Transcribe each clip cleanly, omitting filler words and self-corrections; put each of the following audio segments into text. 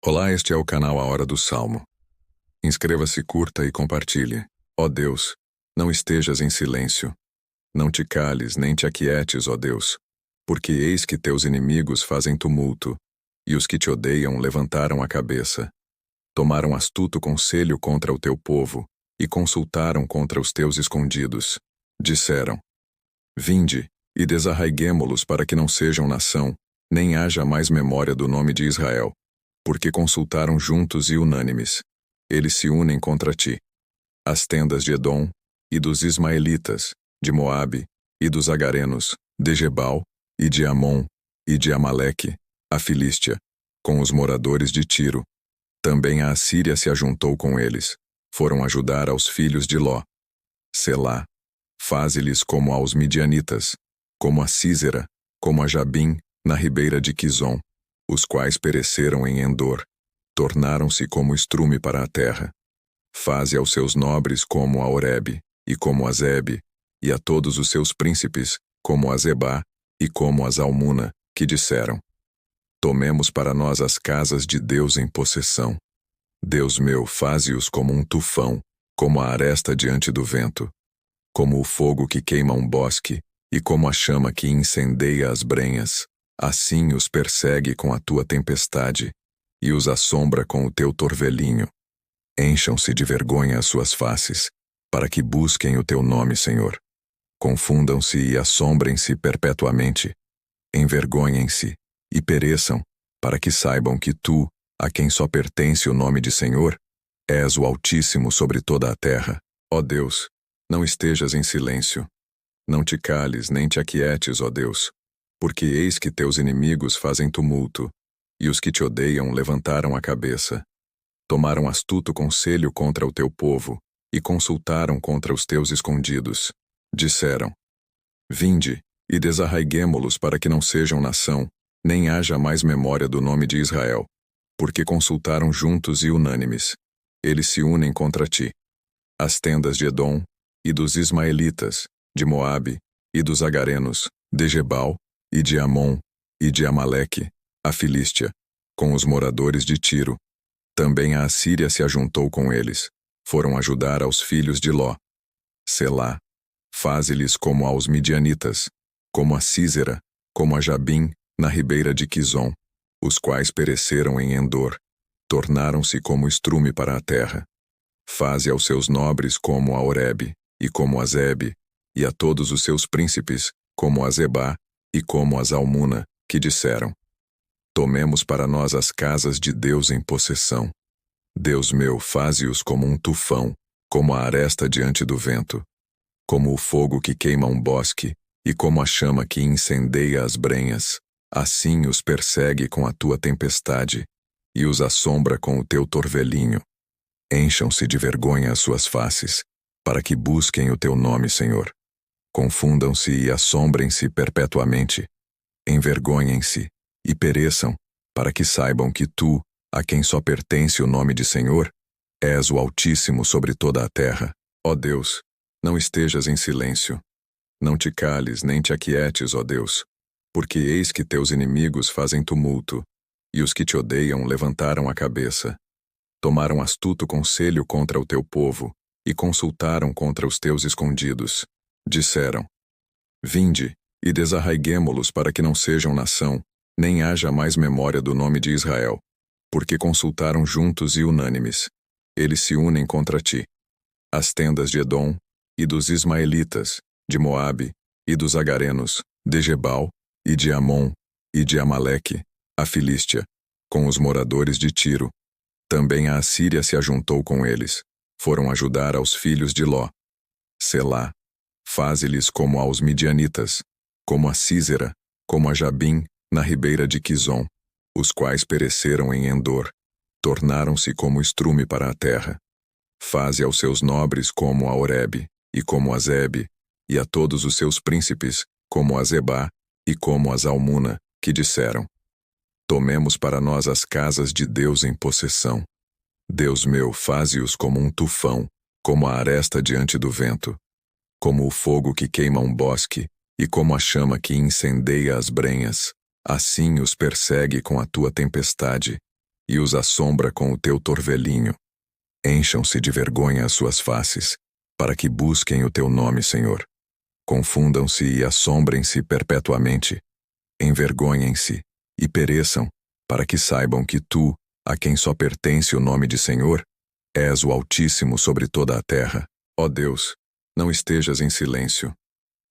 Olá, este é o canal A Hora do Salmo. Inscreva-se, curta e compartilhe. Ó Deus, não estejas em silêncio. Não te cales, nem te aquietes, ó Deus, porque eis que teus inimigos fazem tumulto, e os que te odeiam levantaram a cabeça. Tomaram astuto conselho contra o teu povo, e consultaram contra os teus escondidos. Disseram: Vinde, e desarraiguemo-los para que não sejam nação, nem haja mais memória do nome de Israel. Porque consultaram juntos e unânimes. Eles se unem contra ti. As tendas de Edom, e dos ismaelitas, de Moabe, e dos agarenos, de Gebal, e de Amon, e de Amaleque, a Filístia, com os moradores de Tiro. Também a Assíria se ajuntou com eles. Foram ajudar aos filhos de Ló. Selá. Faze-lhes como aos midianitas, como a Sísera, como a Jabim, na ribeira de Quizon, os quais pereceram em Endor, tornaram-se como estrume para a terra. Faze aos seus nobres como a Oreb, e como a Zebe, e a todos os seus príncipes, como a Zebá, e como a Zalmuna, que disseram: Tomemos para nós as casas de Deus em possessão. Deus meu, faze-os como um tufão, como a aresta diante do vento, como o fogo que queima um bosque, e como a chama que incendeia as brenhas. Assim os persegue com a tua tempestade, e os assombra com o teu torvelinho. Encham-se de vergonha as suas faces, para que busquem o teu nome, Senhor. Confundam-se e assombrem-se perpetuamente. Envergonhem-se e pereçam, para que saibam que tu, a quem só pertence o nome de Senhor, és o Altíssimo sobre toda a terra. Ó Deus, não estejas em silêncio. Não te cales, nem te aquietes, ó Deus, porque eis que teus inimigos fazem tumulto, e os que te odeiam levantaram a cabeça. Tomaram astuto conselho contra o teu povo, e consultaram contra os teus escondidos. Disseram: Vinde, e desarraiguemo-los para que não sejam nação, nem haja mais memória do nome de Israel, porque consultaram juntos e unânimes. Eles se unem contra ti. As tendas de Edom, e dos ismaelitas, de Moabe, e dos agarenos, de Gebal, e de Amon, e de Amaleque, a Filístia, com os moradores de Tiro. Também a Assíria se ajuntou com eles. Foram ajudar aos filhos de Ló. Selá. Faze-lhes como aos midianitas, como a Sísera, como a Jabim, na ribeira de Quizon, os quais pereceram em Endor, tornaram-se como estrume para a terra. Faze aos seus nobres como a Oreb, e como a Zebe, e a todos os seus príncipes, como a Zebá, e como a Zalmuna, que disseram: Tomemos para nós as casas de Deus em possessão. Deus meu, faze-os como um tufão, como a aresta diante do vento, como o fogo que queima um bosque, e como a chama que incendeia as brenhas. Assim os persegue com a tua tempestade, e os assombra com o teu torvelinho. Encham-se de vergonha as suas faces, para que busquem o teu nome, Senhor. Confundam-se e assombrem-se perpetuamente. Envergonhem-se e pereçam, para que saibam que tu, a quem só pertence o nome de Senhor, és o Altíssimo sobre toda a terra. Ó Deus, não estejas em silêncio. Não te cales, nem te aquietes, ó Deus, porque eis que teus inimigos fazem tumulto, e os que te odeiam levantaram a cabeça. Tomaram astuto conselho contra o teu povo, e consultaram contra os teus escondidos. Disseram: Vinde, e desarraiguemo-los para que não sejam nação, nem haja mais memória do nome de Israel, porque consultaram juntos e unânimes. Eles se unem contra ti. As tendas de Edom, e dos ismaelitas, de Moabe, e dos agarenos, de Gebal, e de Amon, e de Amaleque, a Filístia, com os moradores de Tiro. Também a Assíria se ajuntou com eles. Foram ajudar aos filhos de Ló. Selá. Faze-lhes como aos midianitas, como a Sísera, como a Jabim, na ribeira de Quizon, os quais pereceram em Endor, tornaram-se como estrume para a terra. Faze aos seus nobres como a Oreb, e como a Zebe, e a todos os seus príncipes, como a Zebá, e como a Zalmuna, que disseram: Tomemos para nós as casas de Deus em possessão. Deus meu, faze-os como um tufão, como a aresta diante do vento, como o fogo que queima um bosque, e como a chama que incendeia as brenhas. Assim os persegue com a tua tempestade, e os assombra com o teu torvelinho. Encham-se de vergonha as suas faces, para que busquem o teu nome, Senhor. Confundam-se e assombrem-se perpetuamente. Envergonhem-se e pereçam, para que saibam que tu, a quem só pertence o nome de Senhor, és o Altíssimo sobre toda a terra. Ó Deus, não estejas em silêncio.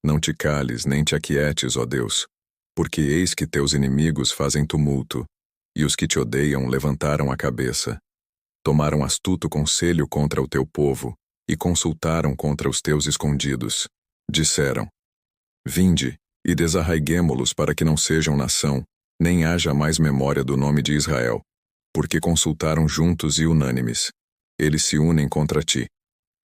Não te cales nem te aquietes, ó Deus, porque eis que teus inimigos fazem tumulto, e os que te odeiam levantaram a cabeça. Tomaram astuto conselho contra o teu povo, e consultaram contra os teus escondidos. Disseram: Vinde, e desarraiguemo-los para que não sejam nação, nem haja mais memória do nome de Israel, porque consultaram juntos e unânimes. Eles se unem contra ti.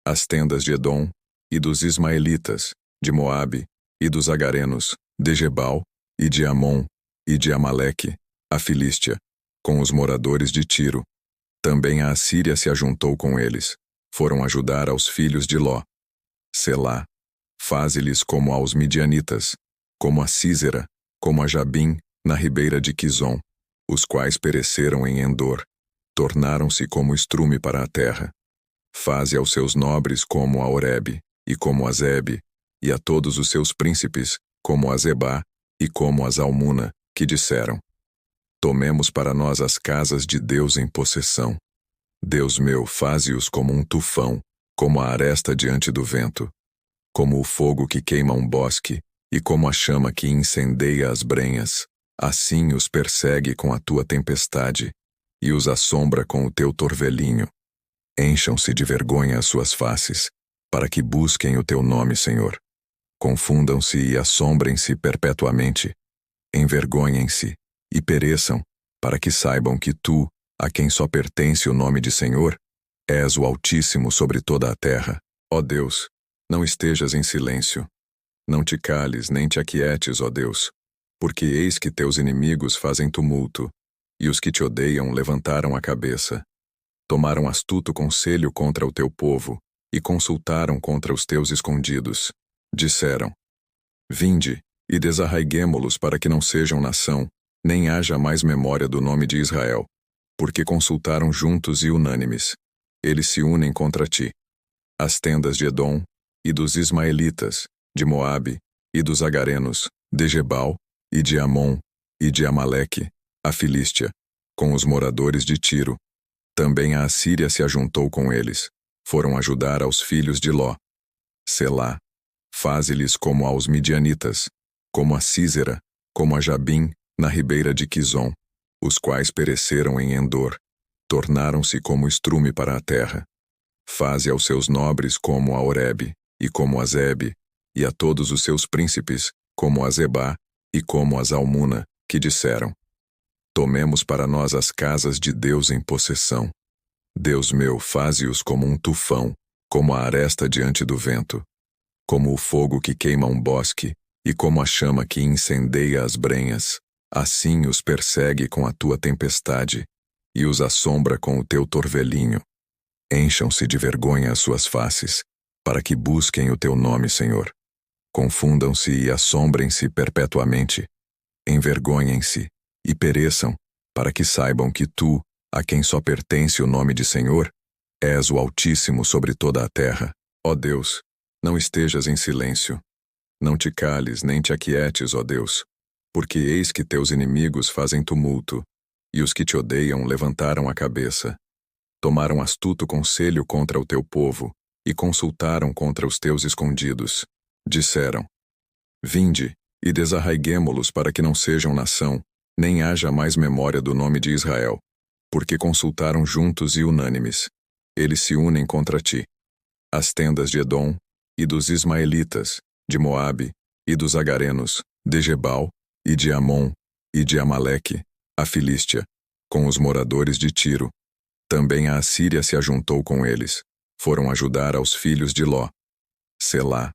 As tendas de Edom, e dos ismaelitas, de Moabe, e dos agarenos, de Gebal, e de Amon, e de Amaleque, a Filístia, com os moradores de Tiro. Também a Assíria se ajuntou com eles. Foram ajudar aos filhos de Ló. Selá. Faze-lhes como aos midianitas, como a Sísera, como a Jabim, na ribeira de Quizon, os quais pereceram em Endor. Tornaram-se como estrume para a terra. Faze aos seus nobres como a Oreb, e como a Zebe, e a todos os seus príncipes, como a Zebá, e como a Zalmuna, que disseram: Tomemos para nós as casas de Deus em possessão. Deus meu, faze-os como um tufão, como a aresta diante do vento, como o fogo que queima um bosque, e como a chama que incendeia as brenhas. Assim os persegue com a tua tempestade, e os assombra com o teu torvelinho. Encham-se de vergonha as suas faces, para que busquem o teu nome, Senhor. Confundam-se e assombrem-se perpetuamente. Envergonhem-se e pereçam, para que saibam que tu, a quem só pertence o nome de Senhor, és o Altíssimo sobre toda a terra. Ó Deus, não estejas em silêncio. Não te cales nem te aquietes, ó Deus, porque eis que teus inimigos fazem tumulto, e os que te odeiam levantaram a cabeça. Tomaram astuto conselho contra o teu povo, e consultaram contra os teus escondidos. Disseram: Vinde, e desarraiguemo-los para que não sejam nação, nem haja mais memória do nome de Israel, porque consultaram juntos e unânimes. Eles se unem contra ti. As tendas de Edom, e dos ismaelitas, de Moabe, e dos agarenos, de Gebal, e de Amon, e de Amaleque, a Filístia, com os moradores de Tiro. Também a Assíria se ajuntou com eles. Foram ajudar aos filhos de Ló. Selá. Faze-lhes como aos midianitas, como a Sísera, como a Jabim, na ribeira de Quizon, os quais pereceram em Endor. Tornaram-se como estrume para a terra. Faze aos seus nobres como a Oreb, e como a Zebe, e a todos os seus príncipes, como a Zebá, e como a Zalmuna, que disseram: Tomemos para nós as casas de Deus em possessão. Deus meu, faze-os como um tufão, como a aresta diante do vento, como o fogo que queima um bosque, e como a chama que incendeia as brenhas. Assim os persegue com a tua tempestade, e os assombra com o teu torvelinho. Encham-se de vergonha as suas faces, para que busquem o teu nome, Senhor. Confundam-se e assombrem-se perpetuamente. Envergonhem-se e pereçam, para que saibam que tu, a quem só pertence o nome de Senhor, és o Altíssimo sobre toda a terra. Ó Deus, não estejas em silêncio. Não te cales nem te aquietes, ó Deus, porque eis que teus inimigos fazem tumulto, e os que te odeiam levantaram a cabeça. Tomaram astuto conselho contra o teu povo, e consultaram contra os teus escondidos. Disseram: Vinde, e desarraiguemo-los para que não sejam nação, nem haja mais memória do nome de Israel, porque consultaram juntos e unânimes. Eles se unem contra ti. As tendas de Edom, e dos ismaelitas, de Moabe, e dos agarenos, de Gebal, e de Amon, e de Amaleque, a Filístia, com os moradores de Tiro. Também a Assíria se ajuntou com eles. Foram ajudar aos filhos de Ló. Selá.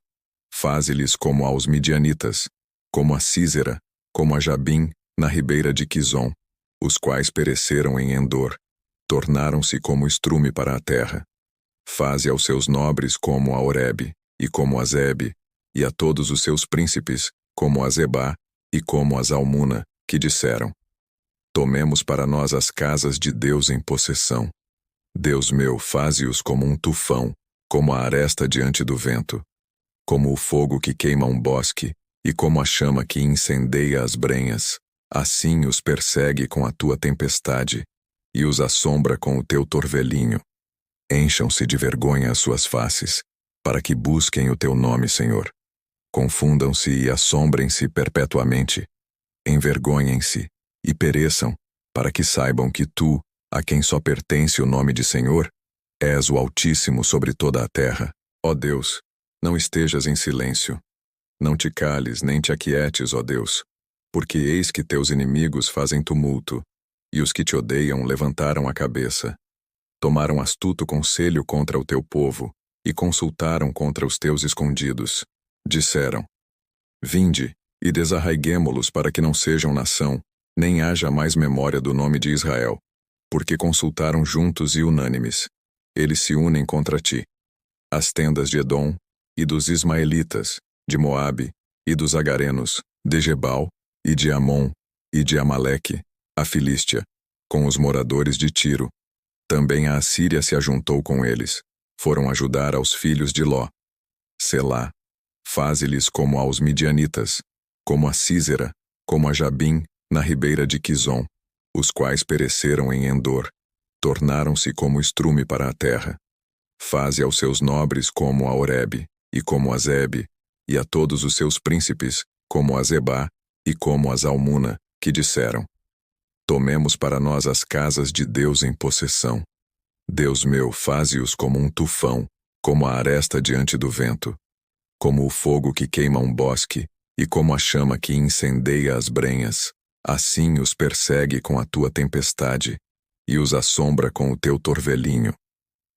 Faze-lhes como aos midianitas, como a Sísera, como a Jabim, na ribeira de Quizon, os quais pereceram em Endor. Tornaram-se como estrume para a terra. Faze aos seus nobres como a Oreb, e como a Zebe, e a todos os seus príncipes, como a Zebá, e como a Zalmuna, que disseram: Tomemos para nós as casas de Deus em possessão. Deus meu, faze-os como um tufão, como a aresta diante do vento, como o fogo que queima um bosque, e como a chama que incendeia as brenhas. Assim os persegue com a tua tempestade, e os assombra com o teu torvelinho. Encham-se de vergonha as suas faces, para que busquem o teu nome, Senhor. Confundam-se e assombrem-se perpetuamente. Envergonhem-se e pereçam, para que saibam que tu, a quem só pertence o nome de Senhor, és o Altíssimo sobre toda a terra. Ó Deus, não estejas em silêncio. Não te cales, nem te aquietes, ó Deus, porque eis que teus inimigos fazem tumulto, e os que te odeiam levantaram a cabeça. Tomaram astuto conselho contra o teu povo, e consultaram contra os teus escondidos. Disseram: Vinde, e desarraiguemo-los para que não sejam nação, nem haja mais memória do nome de Israel, porque consultaram juntos e unânimes. Eles se unem contra ti. As tendas de Edom, e dos ismaelitas, de Moabe, e dos agarenos, de Gebal, e de Amon, e de Amaleque, a Filístia, com os moradores de Tiro. Também a Assíria se ajuntou com eles. Foram ajudar aos filhos de Ló. Selá. Faze-lhes como aos midianitas, como a Sísera, como a Jabim, na ribeira de Quizon, os quais pereceram em Endor. Tornaram-se como estrume para a terra. Faze aos seus nobres como a Oreb, e como a Zebe, e a todos os seus príncipes, como a Zebá, e como a Zalmuna, que disseram: Tomemos para nós as casas de Deus em possessão. Deus meu, faze-os como um tufão, como a aresta diante do vento, como o fogo que queima um bosque, e como a chama que incendeia as brenhas. Assim os persegue com a tua tempestade, e os assombra com o teu torvelinho.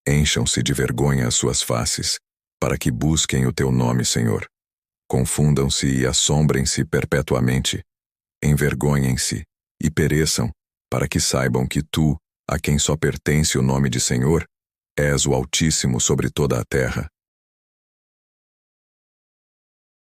Encham-se de vergonha as suas faces, para que busquem o teu nome, Senhor. Confundam-se e assombrem-se perpetuamente. Envergonhem-se e pereçam, para que saibam que tu, a quem só pertence o nome de Senhor, és o Altíssimo sobre toda a terra.